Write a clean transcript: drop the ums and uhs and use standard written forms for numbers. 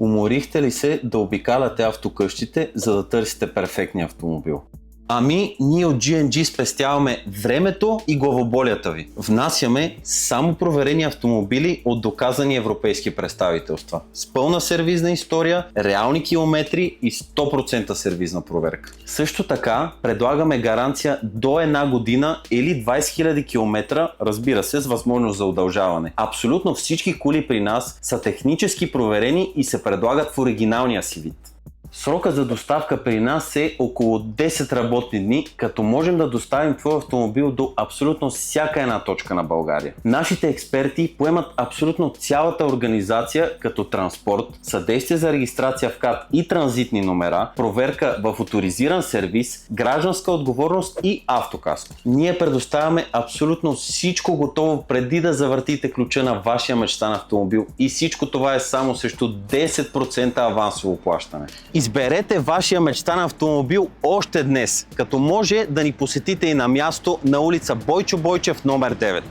Уморихте ли се да обикаляте автокъщите, за да търсите перфектния автомобил? Ами, ние от G&G спестяваме времето и главоболията ви. Внасяме само проверени автомобили от доказани европейски представителства. С пълна сервизна история, реални километри и 100% сервизна проверка. Също така, предлагаме гаранция до една година или 20 000 км, разбира се, с възможност за удължаване. Абсолютно всички коли при нас са технически проверени и се предлагат в оригиналния си вид. Срокът за доставка при нас е около 10 работни дни, като можем да доставим твой автомобил до абсолютно всяка една точка на България. Нашите експерти поемат абсолютно цялата организация, като транспорт, съдействие за регистрация в КАТ и транзитни номера, проверка в оторизиран сервис, гражданска отговорност и автокаско. Ние предоставяме абсолютно всичко готово преди да завъртите ключа на вашия мечтан автомобил и всичко това е само срещу 10% авансово плащане. Изберете вашия мечтан автомобил още днес, като може да ни посетите и на място на улица Бойчо Бойчев номер 9.